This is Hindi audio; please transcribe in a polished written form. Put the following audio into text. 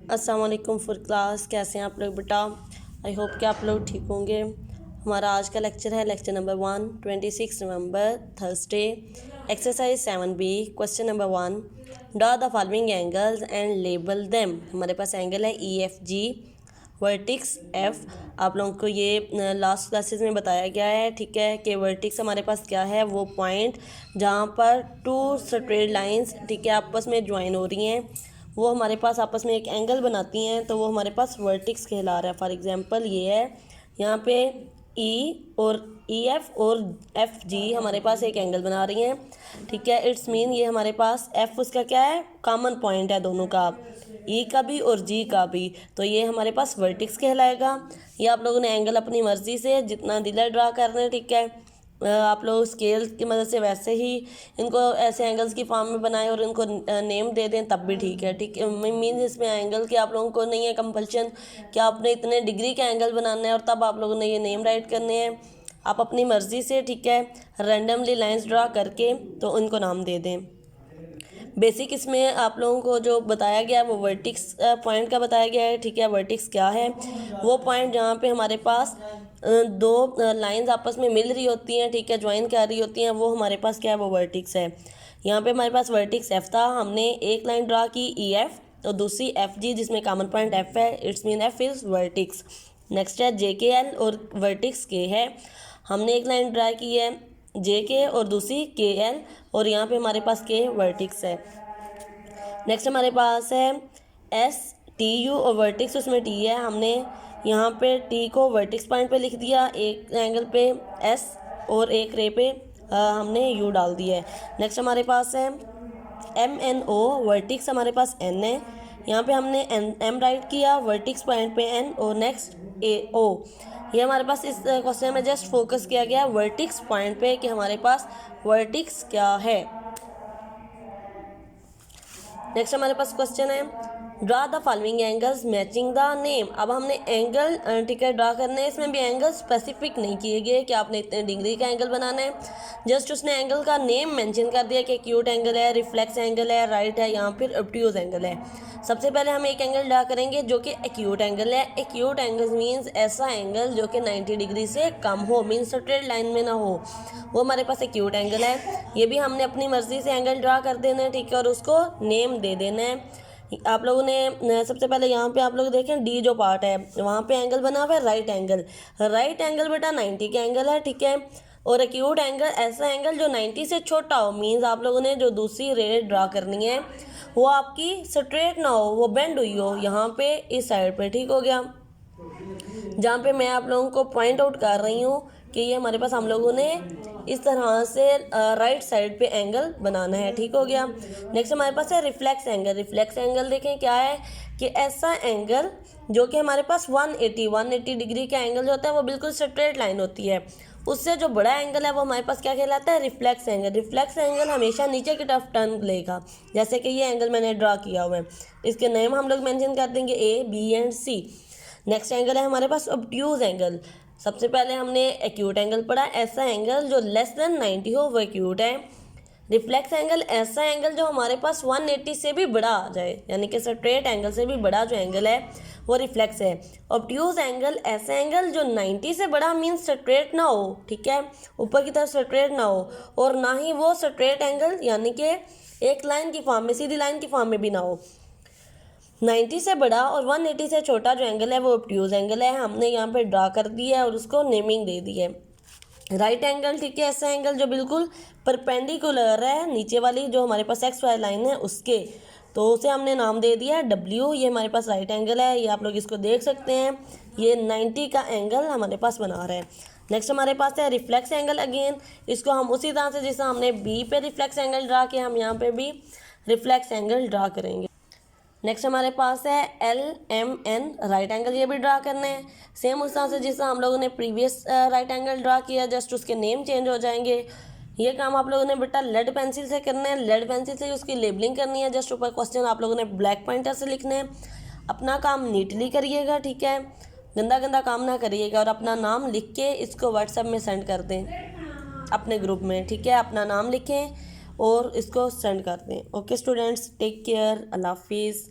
अस्सलाम वालेकुम फुल क्लास, कैसे हैं आप लोग बेटा। आई होप कि आप लोग ठीक होंगे। हमारा आज का लेक्चर है lecture number 1, 26 November Thursday. Exercise 7B, question number 1, draw the following angles and label them. हमारे पास एंगल है EFG, वर्टिक्स F। आप लोगों को ये लास्ट क्लासेस में बताया गया है, ठीक है, कि वर्टिक्स हमारे पास क्या है, वो पॉइंट जहाँ पर टू स्ट्रेट लाइंस, ठीक है, आपस में ज्वाइन हो रही हैं, वो हमारे पास आपस में एक एंगल बनाती हैं, तो वो हमारे पास वर्टिक्स कहला रहा है। फॉर एग्जांपल ये है, यहाँ पे E और EF और FG हमारे पास एक एंगल बना रही हैं, ठीक है। इट्स मीन ये हमारे पास F उसका क्या है, कॉमन पॉइंट है दोनों का, E का भी और G का भी, तो ये हमारे पास वर्टिक्स कहलाएगा। ये आप लोगों ने एंगल अपनी मर्ज़ी से जितना दिला ड्रा करना है, ठीक है। आप लोग स्केल की मदद से वैसे ही इनको ऐसे एंगल्स की फॉर्म में बनाएं और इनको नेम दे दें, तब भी ठीक है, ठीक है। मीन इसमें एंगल की आप लोगों को नहीं है कंपल्शन कि आपने इतने डिग्री का एंगल बनाना है और तब आप लोगों ने ये नेम राइट करने हैं। आप अपनी मर्ज़ी से, ठीक है, रैंडमली लाइंस ड्रा करके तो उनको नाम दे दें। बेसिक इसमें आप लोगों को जो बताया गया है वो वर्टिक्स पॉइंट का बताया गया है, ठीक है। वर्टिक्स क्या है, वो पॉइंट जहाँ पे हमारे पास दो लाइंस आपस में मिल रही होती हैं, ठीक है, ज्वाइन कर रही होती हैं, वो हमारे पास क्या है, वो वर्टिक्स है। यहाँ पे हमारे पास वर्टिक्स F था, हमने एक लाइन ड्रा की EF और दूसरी FG जिसमें कॉमन पॉइंट F है, it's mean F is vertices. Next है JKL और वर्टिक्स K है, हमने एक लाइन ड्रा की है JK और दूसरी KL और यहाँ पे हमारे पास K वर्टिक्स है। नेक्स्ट हमारे पास है STU और वर्टिक्स उसमें T है, हमने यहाँ पे T को वर्टिक्स पॉइंट पे लिख दिया, एक एंगल पे S और एक रे पे हमने U डाल दिया है। नेक्स्ट हमारे पास है MNO, वर्टिक्स हमारे पास N है, यहाँ पे हमने M राइट किया, वर्टिक्स पॉइंट पे N और नेक्स्ट AO। ये हमारे पास इस क्वेश्चन में जस्ट फोकस किया गया वर्टिक्स पॉइंट पे कि हमारे पास वर्टिक्स क्या है। नेक्स्ट हमारे पास क्वेश्चन है draw the following angles matching the name. अब हमने एंगल, ठीक है, ड्रा करने हैं, इसमें भी एंगल स्पेसिफिक नहीं किए गए कि आपने इतने डिग्री का एंगल बनाना है, जस्ट उसने एंगल का नेम मेंशन कर दिया कि एक्यूट एंगल है, रिफ्लेक्स एंगल है, राइट है, यहाँ फिर ऑब्ट्यूज एंगल है। सबसे पहले हम एक एंगल ड्रा करेंगे जो कि एक्यूट एंगल है। एक्यूट एंगल मीन्स ऐसा एंगल जो कि 90 डिग्री से कम हो, मीन्स स्ट्रेट लाइन में ना हो, वो हमारे पास एक्यूट एंगल है। ये भी हमने अपनी मर्जी से एंगल ड्रा कर देना है, ठीक है, और उसको नेम दे देना है। आप लोगों ने सबसे पहले यहाँ पे आप लोग देखें D जो पार्ट है वहाँ पे एंगल बना हुआ है राइट एंगल। राइट एंगल बेटा 90 का एंगल है, ठीक है, और एक्यूट एंगल ऐसा एंगल जो 90 से छोटा हो, मीन्स आप लोगों ने जो दूसरी रे ड्रा करनी है वो आपकी स्ट्रेट ना हो, वो बेंड हुई हो यहाँ पे इस साइड पे, ठीक हो गया। जहाँ पे मैं आप लोगों को पॉइंट आउट कर रही हूँ कि ये हमारे पास हम लोगों ने इस तरह से राइट साइड पे एंगल बनाना है, ठीक हो गया। नेक्स्ट हमारे पास है रिफ्लेक्स एंगल। रिफ्लेक्स एंगल देखें क्या है कि ऐसा एंगल जो कि हमारे पास 180 डिग्री का एंगल जो होता है वो बिल्कुल स्ट्रेट लाइन होती है, उससे जो बड़ा एंगल है वो हमारे पास क्या कहलाता है, रिफ्लेक्स एंगल। रिफ्लेक्स एंगल हमेशा नीचे की तरफ टर्न लेगा, जैसे कि ये एंगल मैंने ड्रा किया हुआ है, इसके नेम हम लोग मेंशन कर देंगे A, B and C। Next angle है हमारे पास ऑब्ट्यूज एंगल। सबसे पहले हमने एक्यूट एंगल पढ़ा, ऐसा एंगल जो लेस देन 90 हो वो एक्यूट है। रिफ्लेक्स एंगल ऐसा एंगल जो हमारे पास 180 से भी बड़ा आ जाए, यानी कि स्ट्रेट एंगल से भी बड़ा जो एंगल है वो रिफ्लेक्स है। ऑब्ट्यूज एंगल ऐसा एंगल जो 90 से बड़ा मीन्स स्ट्रेट ना हो, ठीक है, ऊपर की तरफ स्ट्रेट ना हो, और ना ही वो स्ट्रेट एंगल यानी कि एक लाइन की फॉर्म में, सीधी लाइन की फॉर्म में भी ना हो। 90 से बड़ा और 180 से छोटा जो एंगल है वो ऑब्ट्यूज एंगल है, हमने यहाँ पे ड्रा कर दिया है और उसको नेमिंग दे दी है। राइट एंगल, ठीक है, ऐसा एंगल जो बिल्कुल परपेंडिकुलर है नीचे वाली जो हमारे पास XY लाइन है उसके, तो उसे हमने नाम दे दिया W। ये हमारे पास राइट एंगल है, ये आप लोग इसको देख सकते हैं, ये 90 का एंगल हमारे पास बना रहा है। नेक्स्ट हमारे पास है रिफ्लेक्स एंगल। अगेन इसको हम उसी तरह से जैसे हमने B पे रिफ्लेक्स एंगल ड्रा किया, हम यहाँ पे भी रिफ्लेक्स एंगल ड्रा करेंगे। नेक्स्ट हमारे पास है LMN, राइट एंगल, ये भी ड्रा करने हैं सेम उस तरह से जिस तरह हम लोगों ने प्रीवियस राइट एंगल ड्रा किया, जस्ट उसके नेम चेंज हो जाएंगे। ये काम आप लोगों ने बेटा लेड पेंसिल से करना है, लेड पेंसिल से उसकी लेबलिंग करनी है, जस्ट ऊपर क्वेश्चन आप लोगों ने ब्लैक पॉइंटर से लिखने हैं। अपना काम नीटली करिएगा, ठीक है, गंदा गंदा काम ना करिएगा, और अपना नाम लिख के इसको व्हाट्सएप में सेंड कर दें अपने ग्रुप में, ठीक है, अपना नाम लिखें और इसको सेंड कर दें। ओके स्टूडेंट्स, टेक केयर, अल्लाह हाफिज़।